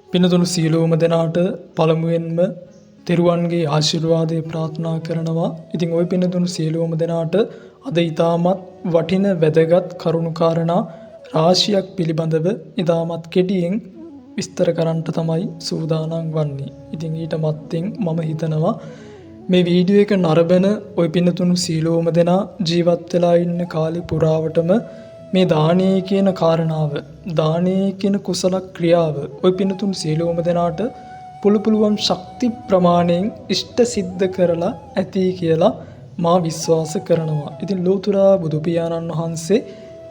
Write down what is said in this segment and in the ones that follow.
පින්නතුණු සියලුම දෙනාට පළමුවෙන්ම තෙරුවන්ගේ ආශිර්වාදය ප්‍රාර්ථනා කරනවා. ඉතින් ওই පින්නතුණු සියලුම දෙනාට අද ඊටමත් වටින වැදගත් කරුණු කාරණා රාශියක් පිළිබඳව ඊටමත් කෙටියෙන් විස්තර කරන්නට තමයි සූදානම් වන්නේ. ඉතින් ඊට මත්තෙන් මම හිතනවා මේ වීඩියෝ එක නරඹන ওই පින්නතුණු සියලුම දෙනා ජීවත් වෙලා ඉන්න කාලේ පුරාවටම මේ දානීය කියන කාරණාව දානීය කියන කුසල ක්‍රියාව ওই පින්නතුන් සියලුම දෙනාට පුළුවන් ශක්ති ප්‍රමාණයෙන් ඉෂ්ට සිද්ධ කරලා ඇති කියලා මා විශ්වාස කරනවා. ඉතින් ලෝතුරා බුදු පියාණන් වහන්සේ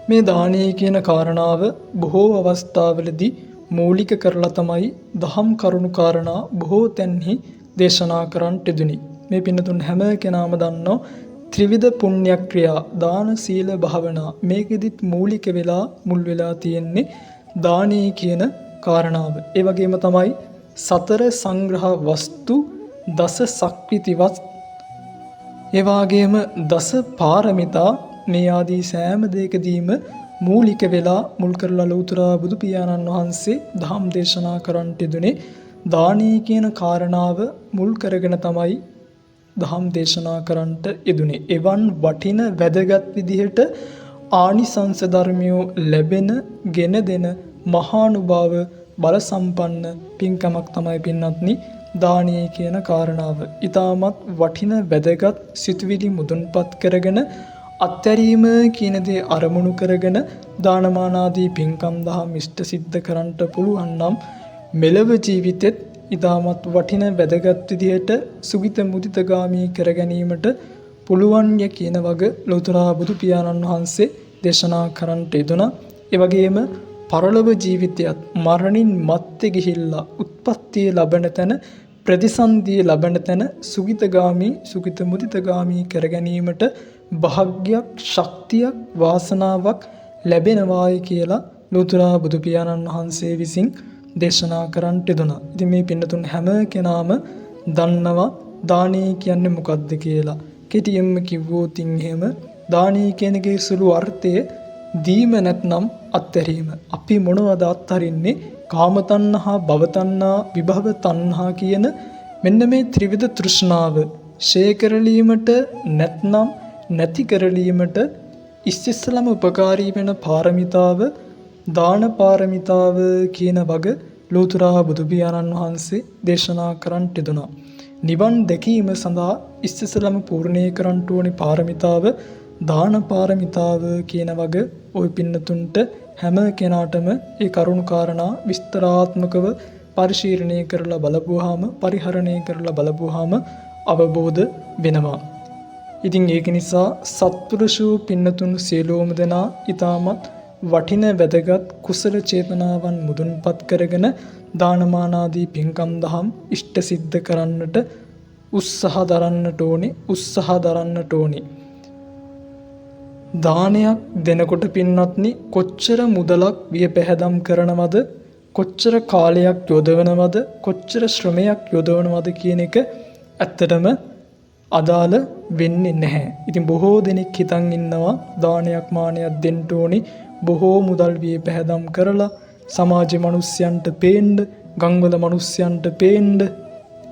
මේ දානීය කියන කාරණාව බොහෝ අවස්ථාවලදී මූලික කරලා තමයි දහම් කරුණු කාරණා බොහෝ තැන්හි දේශනා කරන්නට යෙදුනි. මේ පින්නතුන් හැම කෙනාම දන්නෝ ත්‍රිවිධ පුණ්‍ය ක්‍රියා දාන සීල භාවනා මේකෙදිත් මූලික වෙලා මුල් වෙලා තියෙන්නේ දානීය කියන කාරණාව. ඒ වගේම තමයි සතර සංග්‍රහ වස්තු දස සක්විතිවත් ඒ වගේම දස පාරමිතා මේ ආදී සෑම දෙයකදීම මූලික වෙලා මුල් කරලා ලෞතර බුදු පියාණන් වහන්සේ ධම් දේශනා කරන්නට යෙදුනේ දානීය කියන කාරණාව මුල් කරගෙන තමයි දහම් දේශනා කරන්නට යෙදුනේ. එවන් වටින වැදගත් විදිහට ආනිසංස ධර්මියෝ ලැබෙන ගෙන දෙන මහානුභාව බල සම්පන්න පින්කමක් තමයි පින්වත්නි දානීය කියන කාරණාව. ඊටමත් වටින වැදගත් සිතුවිලි මුදුන්පත් කරගෙන අත්හැරීම කියන දේ අරමුණු කරගෙන දානමානාදී පින්කම් දහම් ඉෂ්ට සිද්ධ කරන්නට පුළුවන් නම් මෙලව ජීවිතෙත් ඊටමත් වටින වැදගත් විදිහට සුගිත මුදිතගාමී කර ගැනීමට පුළුවන් ය කියන වග ලෞතර බුදු පියාණන් වහන්සේ දේශනා කරන්නට යෙදුණා. ඒ වගේම පරලොව ජීවිතයත් මරණින් මත්තේ ගිහිල්ලා උත්පත්තිය ලබන තැන ප්‍රතිසන්දිය ලබන තැන සුගිතගාමී සුගිත මුදිතගාමී කර ගැනීමට භාග්යක් ශක්තියක් වාසනාවක් ලැබෙනවායි කියලා ලෞතර බුදු පියාණන් වහන්සේ විසින් දේශනා කරන්නට යෙදුණා. ඉතින් මේ පින්නතුන් හැම කෙනාම දන්නවා දානීය කියන්නේ මොකක්ද කියලා. කෙටියෙන්ම කිව්වොත් එහෙම දානීය කියන එකේ සුළු අර්ථය දීම නැත්නම් අත්හැරීම. අපි මොනවද අත්හරින්නේ? කාම තණ්හා, භව තණ්හා, විභව තණ්හා කියන මෙන්න මේ ත්‍රිවිධ තෘෂ්ණාව ෂේ කරලීමට නැත්නම් නැති කරලීමට ඉස්සෙල්ලාම උපකාරී වෙන පාරමිතාව දාන පාරමිතාව කියන වග ලෞතර බුදු පියාණන් වහන්සේ දේශනා කරන්නට යෙදුණා. නිවන් දැකීම සඳහා ඉස්සෙල්ලාම පූර්ණේ කරන්නට ඕනේ පාරමිතාව දාන පාරමිතාව කියන වග ওই පින්නතුන්ට හැම කෙනාටම ඒ කරුණු කාරණා විස්තරාත්මකව පරිශීලනය කරලා බලපුවාම පරිහරණය කරලා බලපුවාම අවබෝධ වෙනවා. ඉතින් ඒක නිසා සත්පුරුෂෝ පින්නතුන් සියලුම දෙනා ඊටමත් වටින වැදගත් කුසල චේතනාවන් මුදුන්පත් කරගෙන දානමානාදී පින්කම් දහම් ඉෂ්ට සිද්ධ කරන්නට උත්සාහ දරන්නට ඕනේ. දානයක් දෙනකොට පින්වත්නි කොච්චර මුදලක් වියපැහැදම් කරනවද කොච්චර කාලයක් යොදවනවද කොච්චර ශ්‍රමයක් යොදවනවද කියන එක ඇත්තටම අදාළ වෙන්නේ නැහැ. ඉතින් බොහෝ දෙනෙක් හිතන් ඉන්නවා දානයක් මානයක් දෙන්න ඕනේ බොහෝ මුදල් වියපැහැදම් කරලා සමාජ මිනිස්යන්ට පේන්න ගම්වල මිනිස්යන්ට පේන්න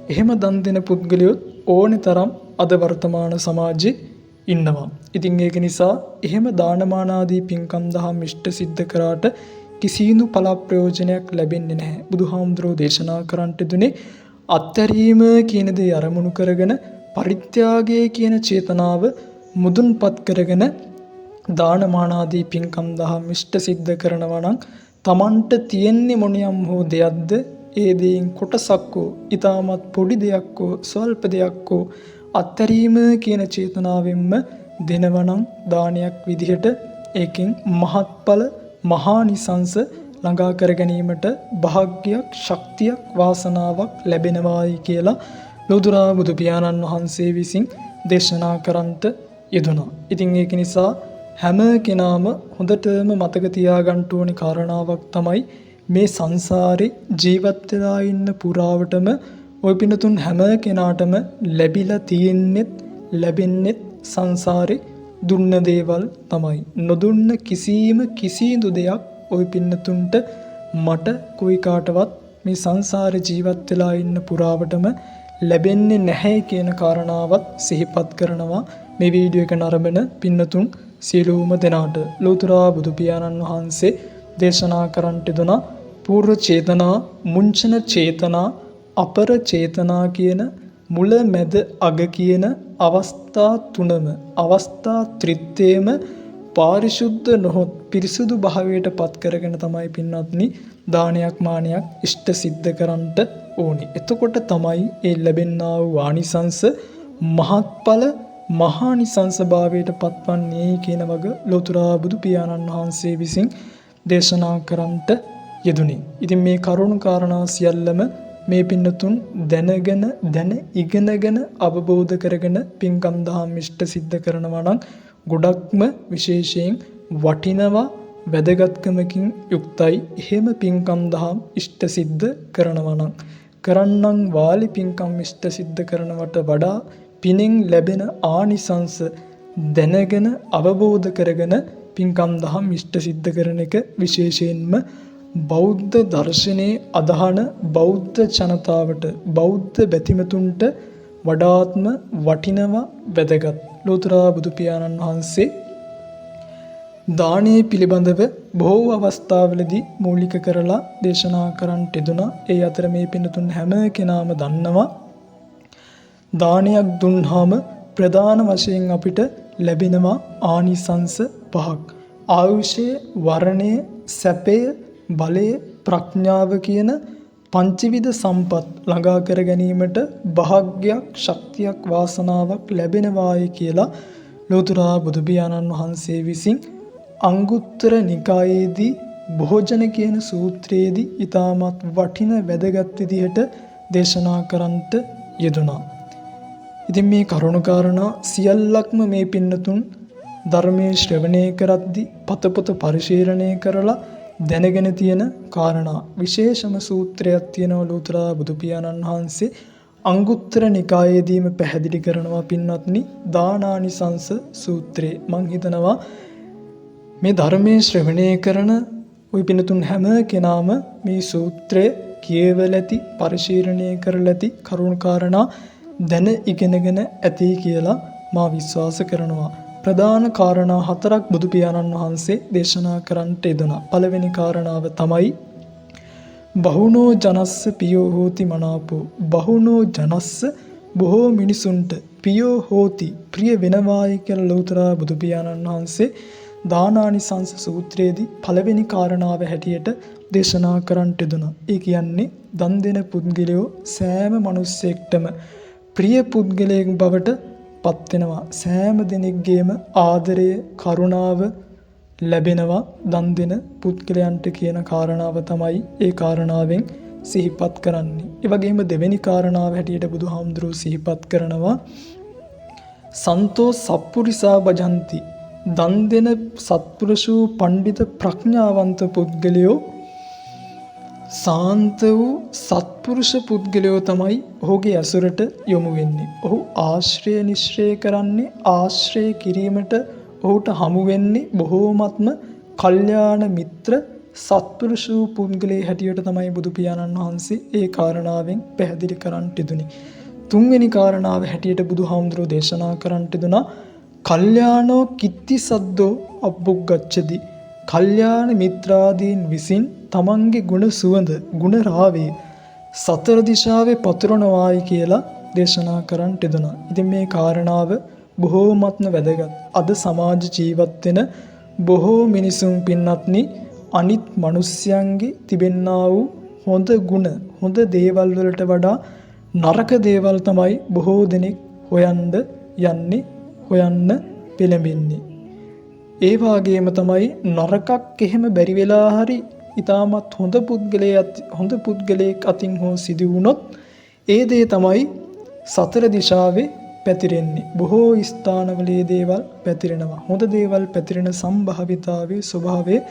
එහෙම දන් දෙන පුද්ගලයෝ ඕනේ තරම් අද වර්තමාන සමාජයේ ඉන්නවා. ඉතින් ඒක නිසා එහෙම දානමානාදී පින්කම් දහම් ඉෂ්ට සිද්ධ කරාට කිසිදු ඵල ප්‍රයෝජනයක් ලැබෙන්නේ නැහැ. බුදුහාමුදුරෝ දේශනා කරන්නට දුන්නේ අත්හැරීම කියන දේ අරමුණු කරගෙන පරිත්‍යාගය කියන චේතනාව මුදුන්පත් කරගෙන දානමානාදී පින්කම් දහම් ඉෂ්ට සිද්ධ කරනවා නම් Tamanට තියෙන්නේ මොනියම් හෝ දෙයක්ද ඒ දෙයින් කොටසක් හෝ ඊටමත් පොඩි දෙයක් හෝ ස්වල්ප දෙයක් හෝ අත්හැරීම කියන චේතනාවෙන්ම දෙනවනම් දානයක් විදිහට ඒකෙන් මහත්ඵල මහානිසංස ළඟා කර ගැනීමට භාග්යක් ශක්තියක් වාසනාවක් ලැබෙනවායි කියලා ලෞතර බුදු පියාණන් වහන්සේ විසින් දේශනා කරන්නට යෙදුණා. ඉතින් ඒක නිසා හැම කෙනාම හොඳටම මතක තියාගන්න ඕනි කාරණාවක් තමයි මේ සංසාරේ ජීවත් වෙලා ඉන්න පුරාවටම ওই පිනතුන් හැම කෙනාටම ලැබිලා තියෙන්නෙත් ලැබෙන්නෙත් සංසාරේ දුන්න දේවල් තමයි. නොදුන්න කිසිදු දෙයක් ওই පින්නතුන්ට මට කොයි කාටවත් මේ සංසාරේ ජීවත් වෙලා ඉන්න පුරාවටම ලැබෙන්නේ නැහැ කියන කාරණාවත් සිහිපත් කරනවා මේ වීඩියෝ එක නරඹන පින්නතුන් සියලුම දෙනාට. ලෝතර බුදු පියාණන් වහන්සේ දේශනා කරන්නට දුන පූර්ව චේතනා, මුංචන චේතනා, අපර චේතනා කියන මුල මැද අග කියන අවස්ථා තුනම අවස්ථා ත්‍රිත්වයේම පාරිශුද්ධ නොහොත් පිරිසුදු භාවයට පත් කරගෙන තමයි පින්වත්නි දානයක් මානයක් ඉෂ්ට සිද්ධ කරන්නට ඕනි. එතකොට තමයි ඒ ලැබෙනා වූ ආනිසංස මහත්ඵල මහානිසංස භාවයට පත්වන්නේ කියන වග ලෝතර බුදු පියාණන් වහන්සේ විසින් දේශනා කරන්නට යෙදුනි. ඉතින් මේ කරුණු කාරණා සියල්ලම මේ පින්නතුන් දැන ඉගෙනගෙන අවබෝධ කරගෙන පින්කම් දහම් ඉෂ්ට සිද්ධ කරනවා නම් ගොඩක්ම විශේෂයෙන් වටිනවා වැදගත්කමකින් යුක්තයි. එහෙම පින්කම් දහම් ඉෂ්ට සිද්ධ කරනවා නම් කරන්නම් වාලි පින්කම් ඉෂ්ට සිද්ධ කරනවට වඩා පිනෙන් ලැබෙන ආනිසංස දැනගෙන අවබෝධ කරගෙන පින්කම් දහම් ඉෂ්ට සිද්ධ කරන එක විශේෂයෙන්ම බෞද්ධ දර්ශනයේ අදහන බෞද්ධ ජනතාවට බෞද්ධ බැතිමතුන්ට වඩාත්ම වටිනවා වැදගත්. ලෝතර බුදු පියාණන් වහන්සේ දානයේ පිළිබඳව බොහෝ අවස්ථාවලදී මූලික කරලා දේශනා කරන්නට යෙදුණා. ඒ අතර මේ පින්නතුන් හැම කෙනාම දන්නවා දානයක් දුන්නාම ප්‍රධාන වශයෙන් අපිට ලැබෙනවා ආනිසංස පහක්. ආයුෂය, වර්ණය, සැපය, බලය, ප්‍රඥාව කියන පංචවිධ සම්පත් ළඟා කර ගැනීමට භාග්යක්, ශක්තියක්, වාසනාවක් ලැබෙනවායි කියලා ලෝතර බුදු පියාණන් වහන්සේ විසින් අංගුත්තර නිකායේදී භෝජන කියන සූත්‍රයේදී ඊටමත් වටින වැදගත් විදිහට දේශනා කරන්නට යෙදුණා. ඉතින් මේ කරුණු කාරණා සියල්ලක්ම මේ පින්නතුන් ධර්මයේ ශ්‍රවණය කරද්දී පතපොත පරිශීලනය කරලා දැනගෙන තියෙන කාරණා. විශේෂම සූත්‍රයක් තියෙනවා ලෝතර බුදු පියාණන් වහන්සේ අංගුත්තර නිකායේදීම පැහැදිලි කරනවා පින්වත්නි දානානිසංස සූත්‍රය. මං හිතනවා මේ ධර්මයේ ශ්‍රවණය කරන ওই පින්නතුන් හැම කෙනාම මේ සූත්‍රය කියවලා ඇති, පරිශීලනය කරලා ඇති, කරුණු කාරණා දැන ඉගෙනගෙන ඇති කියලා මා විශ්වාස කරනවා. ප්‍රධාන කාරණා හතරක් බුදු පියාණන් වහන්සේ දේශනා කරන්නට යෙදුණා. පළවෙනි කාරණාව තමයි බහුනෝ ජනස්ස පියෝ හෝති මනාපෝ. බහුනෝ ජනස්ස බොහෝ මිනිසුන්ට පියෝ හෝති ප්‍රිය වෙනවායි කියලා ලෝතර බුදු පියාණන් වහන්සේ දානානිසංස සූත්‍රයේදී පළවෙනි කාරණාව හැටියට දේශනා කරන්නට යෙදුණා. ඒ කියන්නේ දන් දෙන පුද්ගලයෝ සෑම මිනිස්සෙක්ටම ප්‍රිය පුද්ගලයෙක් බවට පත් වෙනවා. සෑම දෙනෙක්ගේම ආදරය, කරුණාව ලැබෙනවා දන් දෙන පුද්ගලයන්ට කියන කාරණාව තමයි ඒ කාරණාවෙන් සිහිපත් කරන්නේ. ඒ වගේම දෙවෙනි කාරණාව හැටියට බුදුහාමුදුරුවෝ සිහිපත් කරනවා සන්තෝ සප්පුරිසා භජಂತಿ. දන් දෙන සත්පුරුෂෝ පණ්ඩිත ප්‍රඥාවන්ත පුද්ගලයෝ සාන්ත වූ සත්පුරුෂ පුද්ගලයෝ තමයි ඔහුගේ ඇසුරට යොමු වෙන්නේ. ඔහු ආශ්‍රය නිශ්‍රය කරන්නේ, ආශ්‍රය කිරීමට ඔහුට හමු වෙන්නේ බොහෝමත්ම කල්යාණ මිත්‍ර සත්පුරුෂ පුද්ගලයේ හැටියට තමයි බුදු පියාණන් වහන්සේ ඒ කාරණාවෙන් පැහැදිලි කරන්නට යෙදුනේ. තුන්වෙනි කාරණාව හැටියට බුදුහාමුදුරුවෝ දේශනා කරන්නට යෙදුනා කල්යාණෝ කිත්ති සද්දෝ අබ්බුග්ගච්ඡති. කල්යාණ මිත්‍රාදීන් විසින් තමන්ගේ ගුණ සුවඳ, ගුණ රාවේ සතර දිශාවේ පතුරනවායි කියලා දේශනා කරන්නට යෙදුණා. ඉතින් මේ කාරණාව බොහෝමත්ම වැදගත්. අද සමාජ ජීවත් වෙන බොහෝ මිනිසුන් පින්වත්නි අනිත් මිනිස්යන්ගේ තිබෙන්නා වූ හොඳ ගුණ, හොඳ දේවල් වලට වඩා නරක දේවල් තමයි බොහෝ දෙනෙක් හොයන්න පෙළඹෙන්නේ. ඒ වාගේම තමයි නරකක් එහෙම බැරි වෙලා හරි ඊටමත් හොඳ පුද්ගලයෙක් අතින් හෝ සිදු වුණොත් ඒ දේ තමයි සතර දිශාවේ පැතිරෙන්නේ. බොහෝ ස්ථානවලේ දේවල් පැතිරෙනවා. හොඳ දේවල් පැතිරෙන සම්භාවිතාවේ ස්වභාවයේ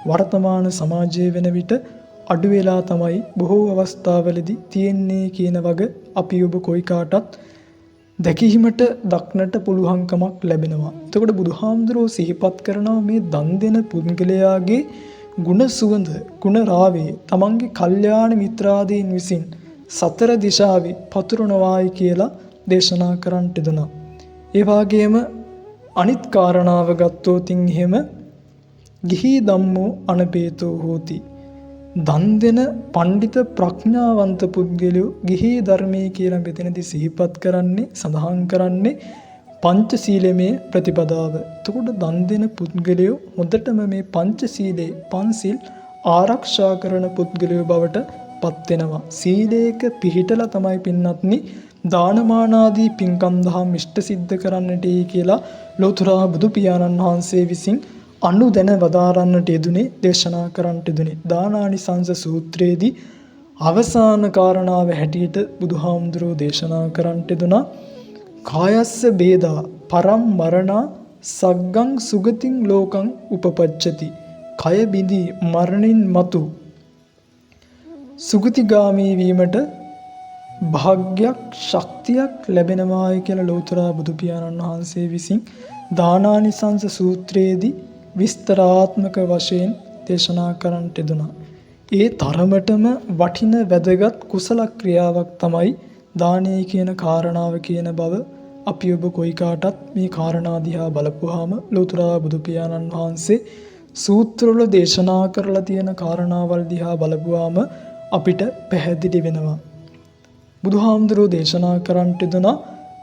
වර්තමාන සමාජයේ වෙන විට අඩු වෙලා තමයි බොහෝ අවස්ථාවලදී තියෙන්නේ කියන වග අපි ඔබ කොයි කාටත් දැකීමට දක්නට පුළුවන්කමක් ලැබෙනවා. එතකොට බුදුහාමුදුරුවෝ සිහිපත් කරනවා මේ දන් දෙන පුද්ගලයාගේ ගුණ සුවඳ ගුණ රාවේ තමන්ගේ කල්යාණ මිත්‍රාදීන් විසින් සතර දිශාවේ පතුරනවායි කියලා දේශනා කරන්නට දුනා. ඒ වගේම අනිත් කාරණාව ගත්තොතින් එහෙම ගිහි ධම්මෝ අනපේතෝ හෝති. දන් දෙන පඬිත ප්‍රඥාවන්ත පුද්ගලයෝ ගිහි ධර්මයේ කියලා මෙතනදී සිහිපත් කරන්නේ සඳහන් කරන්නේ පංචශීලයේ ප්‍රතිපදාව. එතකොට දන් දෙන පුද්ගලයෝ හොඳටම මේ පංචශීලයේ පන්සිල් ආරක්ෂා කරන පුද්ගලයෝ බවට පත් වෙනවා. සීලයක පිහිටලා තමයි පින්වත්නි දානමාන ආදී පින්කම් දහම් ඉෂ්ට සිද්ධ කරන්නටයි කියලා ලෝතර බුදු පියාණන් වහන්සේ විසින් අනුදැන වදාරන්නට යෙදුනේ දේශනා කරන්නට යෙදුනේ. දානානිසංස සූත්‍රයේදී අවසාන කාරණාව හැටියට බුදුහාමුදුරුවෝ දේශනා කරන්නට යෙදුනා කායස්ස බේදා පරම් මරණා සග්ගං සුගතින් ලෝකං උපපච්චති. කය බිඳී මරණින් මතු සුගතිගාමී වීමට භාග්යක් ශක්තියක් ලැබෙනවායි කියලා ලෝතර බුදු පියාණන් වහන්සේ විසින් දානානිසංස සූත්‍රයේදී විස්තරාත්මක වශයෙන් දේශනා කරන්නට යෙදුනා. ඒ තරමටම වටින වැදගත් කුසල ක්‍රියාවක් තමයි දානය කියන කාරණාව කියන බව අපි ඔබ කොයි කාටත් මේ කාරණා දිහා බලපුවාම ලෝතර බුදු පියාණන් වහන්සේ සූත්‍රවල දේශනා කරලා තියෙන කාරණාවල් දිහා බලපුවාම අපිට පැහැදිලි වෙනවා. බුදුහාමුදුරුවෝ දේශනා කරන්නට දෙනා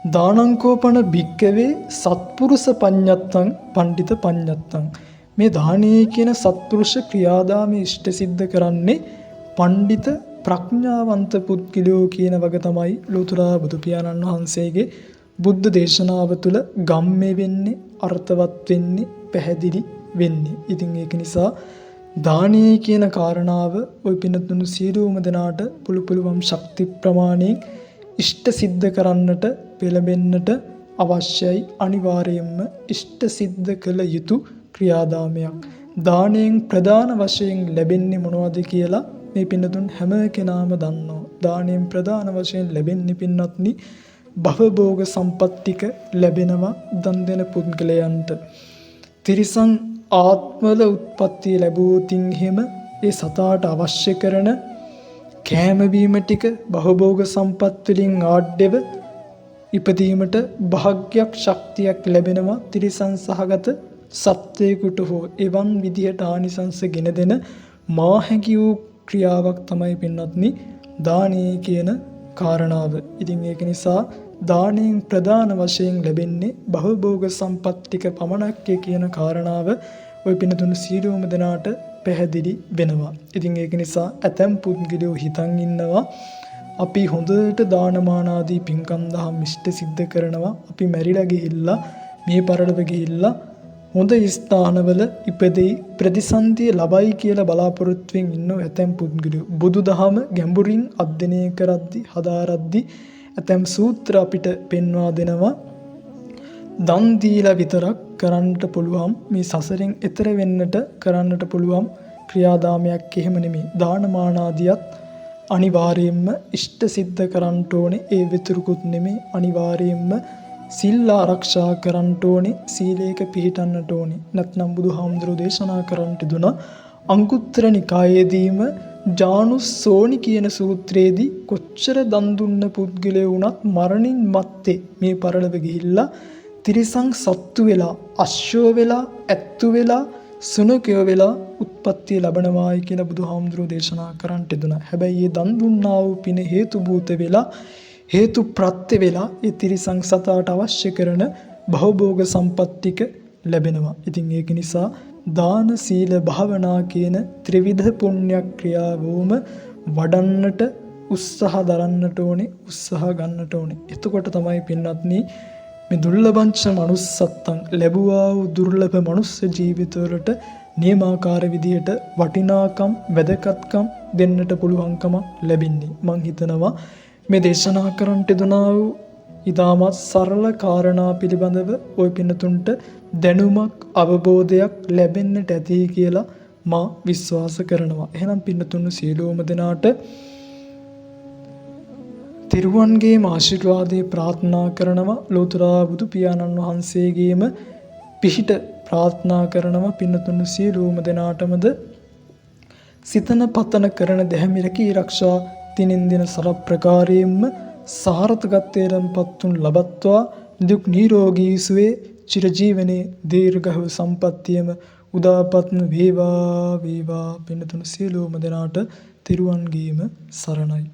දානංකෝපන භික්කවේ සත්පුරුෂ පඤ්ඤත්තං පණ්ඩිත පඤ්ඤත්තං. මේ දානයේ කියන සත්පුරුෂ ක්‍රියාදාමයේ ඉෂ්ට සිද්ධ කරන්නේ පණ්ඩිත ප්‍රඥාවන්ත පුද්ගලයෝ කියන වග තමයි ලෝතර බුදු පියාණන් වහන්සේගේ බුද්ධ දේශනාව තුළ ගම්මේ වෙන්නේ අර්ථවත් වෙන්නේ පැහැදිලි වෙන්නේ. ඉතින් ඒක නිසා දානයේ කියන කාරණාව ඔය පින්නතුණු සියලුම දෙනාට පුළුවන් ශක්ති ප්‍රමාණයෙන් ඉෂ්ට සිද්ධ කරන්නට පෙළඹෙන්නට අවශ්‍යයි. අනිවාර්යයෙන්ම ඉෂ්ට සිද්ධ කළ යුතු ක්‍රියාදාමයක්. දානයෙන් ප්‍රධාන වශයෙන් ලැබෙන්නේ මොනවද කියලා මේ පින්නතුන් හැම කෙනාම දන්නවා. දානයෙන් ප්‍රධාන වශයෙන් ලැබෙන්නේ පින්නත්නි භවභෝග සම්පත්තික ලැබෙනවා දන් දෙන පුද්ගලයන්ට. තිරිසන් ආත්මවල උත්පත්ති ලැබුවොතින් එහෙම ඒ සතාට අවශ්‍ය කරන කෑම බීම ටික භවභෝග සම්පත් වලින් ආඩ්‍යව ඉපදීමට භාග්යක් ශක්තියක් ලැබෙනවා. තිරිසන් සහගත සත්වයකට හෝ එවන් විදිහට ආනිසංස ගෙන දෙන මාහැකි වූ ක්‍රියාවක් තමයි පින්වත්නි දානයේ කියන කාරණාව. ඉතින් ඒක නිසා දානයෙන් ප්‍රධාන වශයෙන් ලැබෙන්නේ භවභෝග සම්පත් ටික පමණක් කියන කාරණාව ඔය පින්නතුණු සියලුම දෙනාට පැහැදිලි වෙනවා. ඉතින් ඒක නිසා ඇතැම් පුද්ගලයෝ හිතන් ඉන්නවා අපි හොඳට දානමාන ආදී පින්කම් දහම් ඉෂ්ට සිද්ධ කරනවා. අපි මැරිලා ගිහිල්ලා මේ පරලොව ගිහිල්ලා හොඳ ස්ථානවල ඉපදෙයි ප්‍රතිසන්දිය ලබයි කියලා බලාපොරොත්තුෙන් ඉන්න ඇතැම් පුද්ගලයෝ බුදුදහම ගැඹුරින් අධ්‍යයනය කරද්දි හදාරද්දි ඇතැම් සූත්‍ර අපිට පෙන්වා දෙනවා දන් දීලා විතරක් කරන්නට පුළුවන් මේ සසරෙන් එතර වෙන්නට කරන්නට පුළුවන් ක්‍රියාදාමයක් එහෙම නෙමෙයි. දානමාන ආදියත් අනිවාර්යයෙන්ම ඉෂ්ට සිද්ධ කරන්න ඕනේ. ඒ විතරකුත් නෙමෙයි අනිවාර්යයෙන්ම සිල් ආරක්ෂා කරන්න ඕනේ. සීලයක පිළිපදන්නට ඕනේ. නැත්නම් බුදුහාමුදුරෝ දේශනා කරන්නට දුන අංගුත්තර නිකායේදීම ජානුස්සෝනි කියන සූත්‍රයේදී කොච්චර දන් දුන්න පුද්ගලයෝ වුණත් මරණින් මත්තේ මේ පරලොව ගිහිල්ලා තිරිසන් සත්තු වෙලා අශ්වෝ වෙලා ඇත්තු වෙලා සුනකයෝ වෙලා උත්පත්ති ලැබනවායි කියලා බුදුහාමුදුරෝ දේශනා කරන්නට දුනා. හැබැයි මේ දන් දුන්නා වූ පින හේතු භූත වෙලා හේතු ප්‍රත්‍ය වෙලා ඒ තිරිසන් සතාට අවශ්‍ය කරන භවභෝග සම්පත්තික ලැබෙනවා. ඉතින් ඒක නිසා දාන සීල භාවනා කියන ත්‍රිවිධ පුණ්‍ය ක්‍රියාවෝම වඩන්නට උත්සාහ දරන්නට ඕනේ, උත්සාහ ගන්නට ඕනේ. එතකොට තමයි පින්වත්නි මේ දුර්ලභංච මනුස්සත්තං ලැබුවා වූ දුර්ලභ මනුස්ස ජීවිතවලට නියමාකාර විදියට වටිනාකම් වැදගත්කම් දෙන්නට පුළුවන්කම ලැබෙන්නේ. මං හිතනවා මේ දේශනා කරන්නට දුනා වූ ඊටමත් සරල කාරණා පිළිබඳව ওই පින්නතුන්ට දැනුමක් අවබෝධයක් ලැබෙන්නට ඇති කියලා මා විශ්වාස කරනවා. එහෙනම් පින්නතුන් සියලුම දෙනාට තිරුවන්ගේම ආශිර්වාදේ ප්‍රාර්ථනා කරනවා. ලෝතර බුදු පියාණන් වහන්සේගේම පිහිට ප්‍රාර්ථනා කරනවා. පින්නතුන් සියලුම දෙනාටමද සිතන පතන කරන දැහැමි රැකී ආරක්ෂා තිනින් දින සරප්‍රකාරයෙන්ම සාර්ථකත්වයෙන් පත්තුන් ලබත්වා දුක් නිරෝගී සුවේ චිරජීවනයේ දීර්ඝව සම්පත්තියම උදාපත්ම වේවා වේවා පින්නතුණු සියලුම දෙනාට තෙරුවන්ගේම සරණයි.